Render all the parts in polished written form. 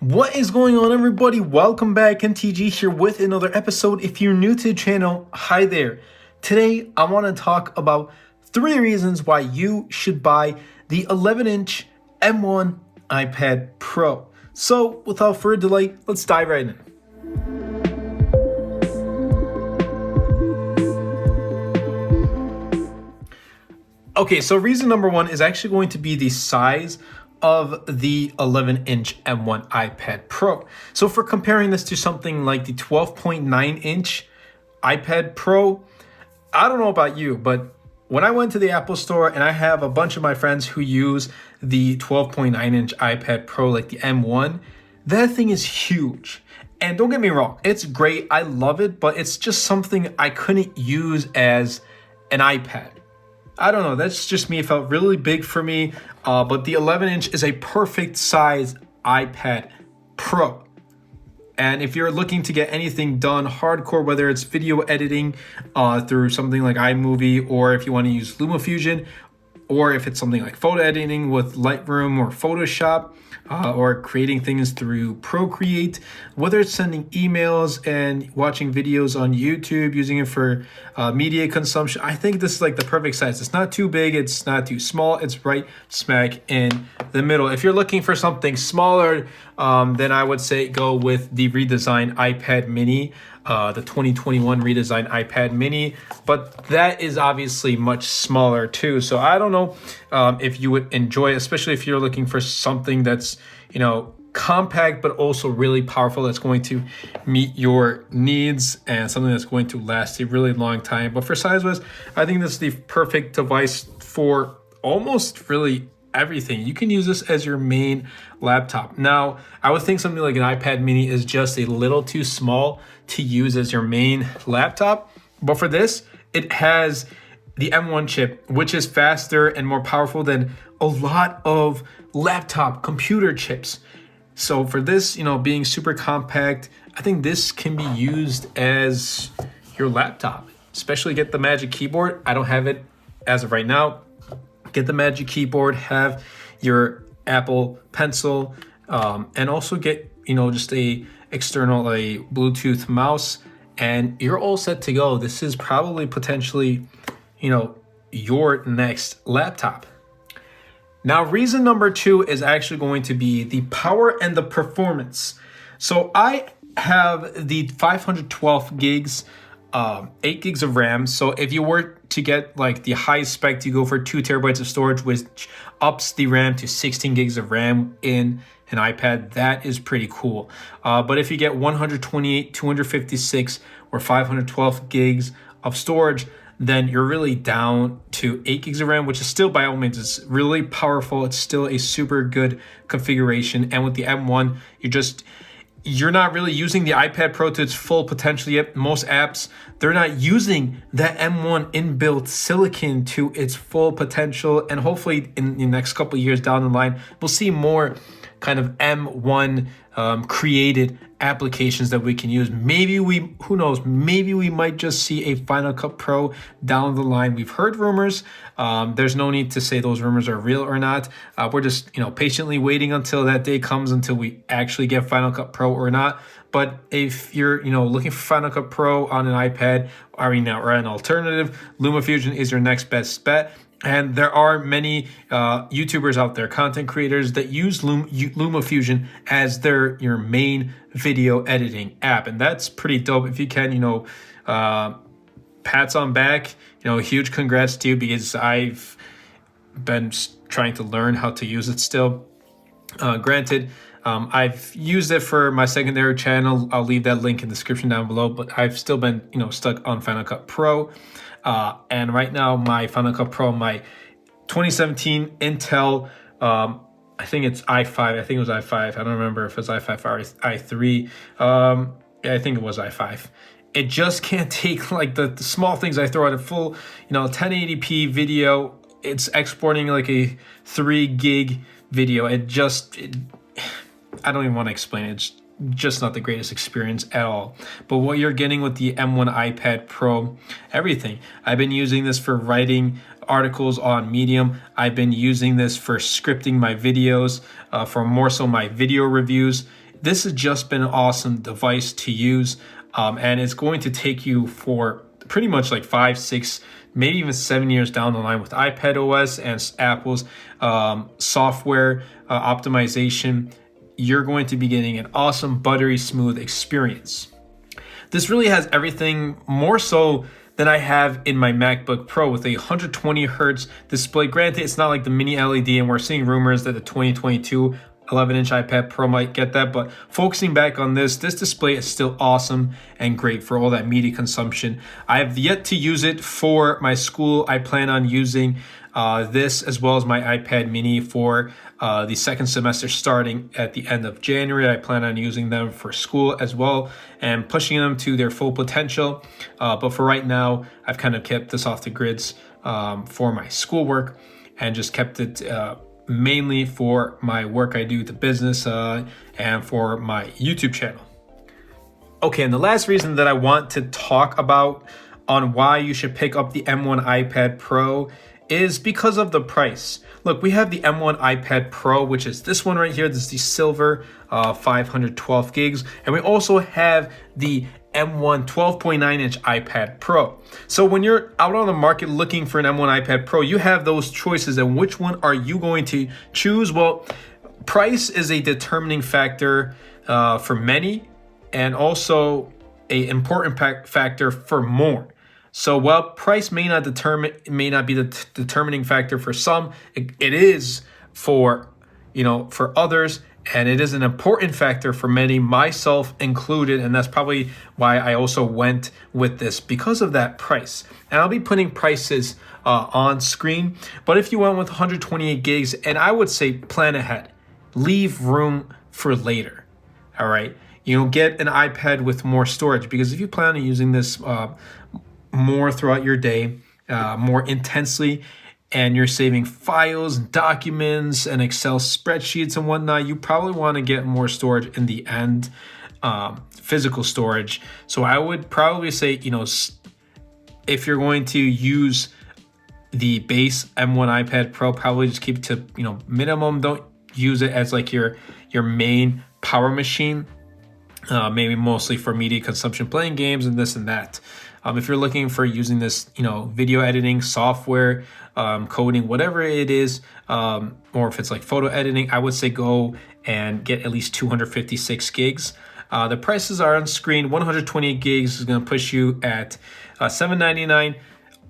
What is going on, everybody? Welcome back. MTG here with another episode. If you're new to the channel, hi there. Today I want to talk about 3 reasons why you should buy the 11-inch M1 iPad Pro. So without further delay, let's dive right in. Okay, so reason number 1 is actually going to be the size of the 11-inch M1 iPad Pro. So for comparing this to something like the 12.9-inch iPad Pro, I don't know about you, but when I went to the Apple Store, and I have a bunch of my friends who use the 12.9-inch iPad Pro, like the M1, that thing is huge. And don't get me wrong, it's great, I love it, but it's just something I couldn't use as an iPad. I don't know, that's just me. It felt really big for me, but the 11-inch is a perfect size iPad Pro. And if you're looking to get anything done hardcore, whether it's video editing through something like iMovie, or if you want to use LumaFusion, or if it's something like photo editing with Lightroom or Photoshop, or creating things through Procreate, whether it's sending emails and watching videos on YouTube, using it for media consumption, I think this is like the perfect size. It's not too big, it's not too small, it's right smack in the middle. If you're looking for something smaller, then I would say go with the redesigned iPad mini, the 2021 redesigned iPad mini, but that is obviously much smaller too. So I don't know if you would enjoy it, especially if you're looking for something that's, compact, but also really powerful, that's going to meet your needs and something that's going to last a really long time. But for size-wise, I think this is the perfect device for almost really everything. You can use this as your main laptop. Now, I would think something like an iPad mini is just a little too small to use as your main laptop. But for this, it has the M1 chip, which is faster and more powerful than a lot of laptop computer chips. So for this, being super compact, I think this can be used as your laptop. Especially get the Magic Keyboard. I don't have it as of right now. Get the Magic Keyboard, have your Apple Pencil, and also get, just a Bluetooth mouse, and you're all set to go. This is probably potentially, your next laptop. Now, reason number 2 is actually going to be the power and the performance. So I have the 512 gigs, 8 gigs of RAM. So if you were to get like the highest spec, you go for 2 terabytes of storage, which ups the RAM to 16 gigs of RAM in an iPad. That is pretty cool. But if you get 128, 256, or 512 gigs of storage, then you're really down to 8 gigs of RAM, which is still, by all means, it's really powerful. It's still a super good configuration. And with the M1, you're not really using the iPad Pro to its full potential yet. Most apps, they're not using that M1 inbuilt silicon to its full potential. And hopefully in the next couple of years down the line, we'll see more kind of M1 created applications that we can use. Who knows, maybe we might just see a Final Cut Pro down the line. We've heard rumors. There's no need to say those rumors are real or not. We're just, patiently waiting until that day comes, until we actually get Final Cut Pro or not. But if you're, looking for Final Cut Pro on an iPad or an alternative, LumaFusion is your next best bet. And there are many YouTubers out there, content creators, that use LumaFusion as your main video editing app. And that's pretty dope. If you can, pats on back, huge congrats to you, because I've been trying to learn how to use it still. Granted, I've used it for my secondary channel. I'll leave that link in the description down below, but I've still been, stuck on Final Cut Pro. And right now, my Final Cut Pro, my 2017 Intel, I think it's i5. I think it was i5. I don't remember if it was i5 or i3. I think it was i5. It just can't take like the small things I throw at a full, 1080p video. It's exporting like a 3 gig video. I don't even want to explain it. It's just not the greatest experience at all. But what you're getting with the M1 iPad Pro, everything. I've been using this for writing articles on Medium. I've been using this for scripting my videos, for more so my video reviews. this has just been an awesome device to use, and it's going to take you for pretty much like 5, 6, maybe even 7 years down the line with iPad OS and Apple's software optimization. You're going to be getting an awesome, buttery smooth experience. This really has everything, more so than I have in my MacBook Pro, with a 120 hertz display. Granted, it's not like the mini LED, and we're seeing rumors that the 2022 11-inch iPad Pro might get that, but focusing back on this display is still awesome and great for all that media consumption. I have yet to use it for my school. I plan on using this as well as my iPad mini for the second semester starting at the end of January. I plan on using them for school as well and pushing them to their full potential. But for right now, I've kind of kept this off the grids for my schoolwork and just kept it mainly for my work I do, the business, and for my YouTube channel. Okay, and the last reason that I want to talk about on why you should pick up the M1 iPad Pro is because of the price. Look, we have the M1 iPad Pro, which is this one right here. This is the silver 512 gigs. And we also have the M1 12.9-inch iPad Pro. So when you're out on the market looking for an M1 iPad Pro, you have those choices, and which one are you going to choose? Well, price is a determining factor for many, and also an important factor for more. So while price may not be the determining factor for some, it is for others. And it is an important factor for many, myself included, and that's probably why I also went with this, because of that price. And I'll be putting prices on screen, but if you went with 128 gigs, and I would say plan ahead, leave room for later, all right? Get an iPad with more storage, because if you plan on using this more throughout your day, more intensely, and you're saving files, documents, and Excel spreadsheets and whatnot, you probably want to get more storage in the end, physical storage. So I would probably say, if you're going to use the base M1 iPad Pro, probably just keep it to, minimum. Don't use it as like your main power machine, maybe mostly for media consumption, playing games and this and that. If you're looking for using this, video editing software, coding, whatever it is, or if it's like photo editing, I would say go and get at least 256 gigs. The prices are on screen. 128 gigs is going to push you at $799,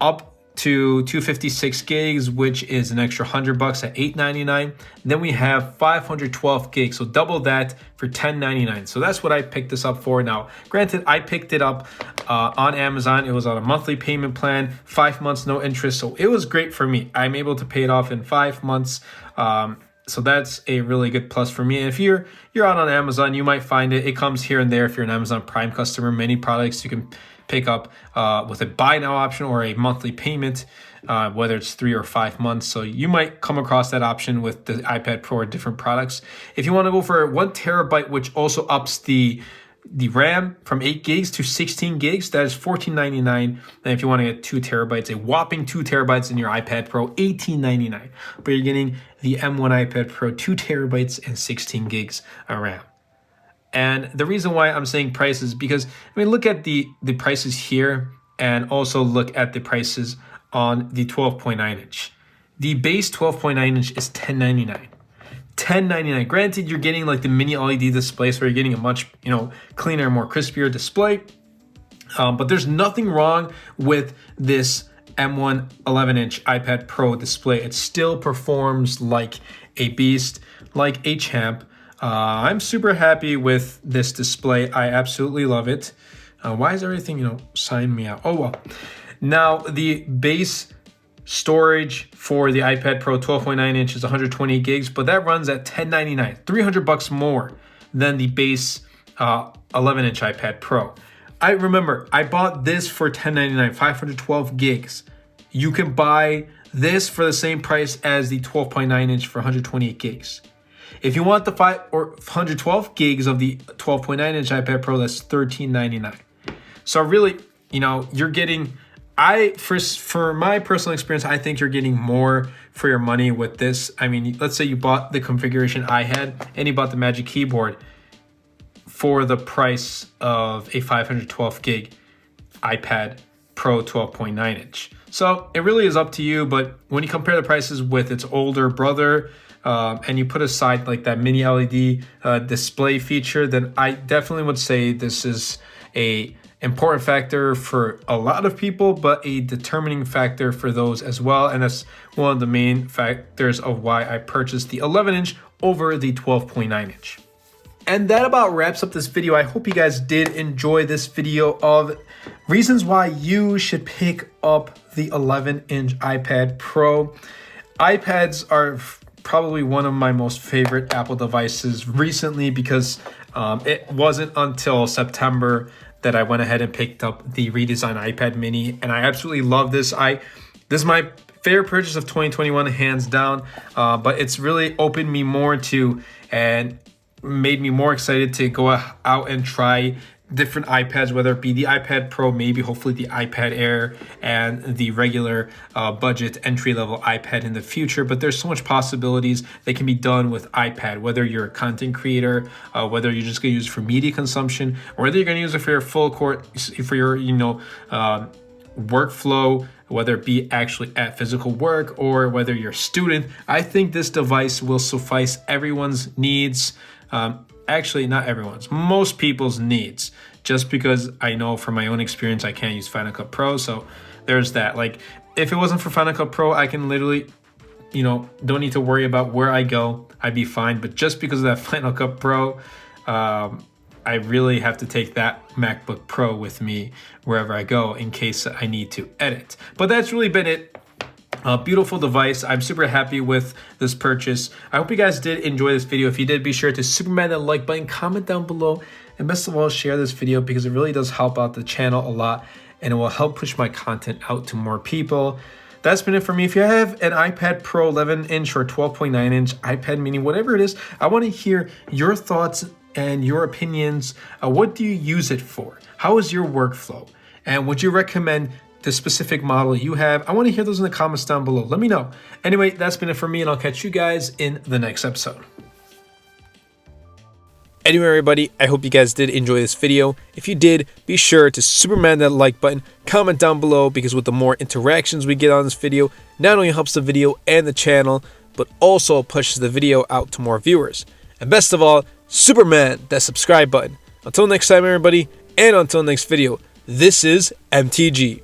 up to 256 gigs, which is an extra $100 at $899. Then we have 512 gigs, so double that for $1099. So that's what I picked this up for. Now, granted, I picked it up on Amazon. It was on a monthly payment plan, 5 months, no interest. So it was great for me. I'm able to pay it off in 5 months. So that's a really good plus for me. And if you're out on Amazon, you might find it. It comes here and there. If you're an Amazon Prime customer, many products you can pick up with a buy now option or a monthly payment, whether it's 3 or 5 months. So you might come across that option with the iPad Pro or different products. If you want to go for 1 terabyte, which also ups the RAM from 8 gigs to 16 gigs, that is $14.99. And if you want to get 2 terabytes, a whopping 2 terabytes in your iPad Pro, $18.99. But you're getting the M1 iPad Pro, 2 terabytes and 16 gigs of RAM. And the reason why I'm saying prices is because, look at the prices here, and also look at the prices on the 12.9-inch. The base 12.9-inch is $10.99. $10.99. Granted, you're getting like the mini LED display, so you're getting a much cleaner, more crispier display. But there's nothing wrong with this M1 11-inch iPad Pro display. It still performs like a beast, like a champ. I'm super happy with this display. I absolutely love it. Why is everything, sign me out? Oh, well. Now, the base storage for the iPad Pro 12.9-inch is 120 gigs, but that runs at $10.99, $300 more than the base 11-inch iPad Pro. I remember I bought this for $10.99, 512 gigs. You can buy this for the same price as the 12.9-inch for 128 gigs. If you want the 112 gigs of the 12.9-inch iPad Pro, that's $13.99. So really, you're getting, for my personal experience, I think you're getting more for your money with this. Let's say you bought the configuration I had and you bought the Magic Keyboard. for the price of a 512 gig iPad Pro 12.9 inch. So it really is up to you, but when you compare the prices with its older brother, and you put aside like that mini LED display feature, then I definitely would say this is a important factor for a lot of people, but a determining factor for those as well. And that's one of the main factors of why I purchased the 11 inch over the 12.9 inch. And that about wraps up this video. I hope you guys did enjoy this video of reasons why you should pick up the 11 inch iPad Pro. iPads are probably one of my most favorite Apple devices recently because it wasn't until September that I went ahead and picked up the redesigned iPad mini, and I absolutely love this. This is my favorite purchase of 2021, hands down, but it's really opened me more to and made me more excited to go out and try different iPads, whether it be the iPad Pro, maybe hopefully the iPad Air, and the regular budget entry-level iPad in the future. But there's so much possibilities that can be done with iPad, whether you're a content creator, whether you're just gonna use it for media consumption, or whether you're gonna use it for your full court, for your workflow, whether it be actually at physical work or whether you're a student. I think this device will suffice everyone's needs. Actually, not everyone's, most people's needs, just because I know from my own experience, I can't use Final Cut Pro. So there's that. Like, if it wasn't for Final Cut Pro, I can literally, don't need to worry about where I go. I'd be fine. But just because of that Final Cut Pro, I really have to take that MacBook Pro with me wherever I go in case I need to edit. But that's really been it. A beautiful device. I'm super happy with this purchase. I hope you guys did enjoy this video. If you did, be sure to Superman that like button, comment down below, and best of all, share this video because it really does help out the channel a lot and it will help push my content out to more people. That's been it for me. If you have an iPad Pro 11 inch or 12.9 inch iPad mini, whatever it is, I want to hear your thoughts and your opinions. What do you use it for? How is your workflow? And would you recommend the specific model you have? I want to hear those in the comments down below. Let me know. Anyway, that's been it for me, and I'll catch you guys in the next episode. Anyway, everybody, I hope you guys did enjoy this video. If you did, be sure to Superman that like button, comment down below, because with the more interactions we get on this video, not only helps the video and the channel, but also pushes the video out to more viewers. And best of all, Superman that subscribe button. Until next time, everybody, and until next video, this is MTG.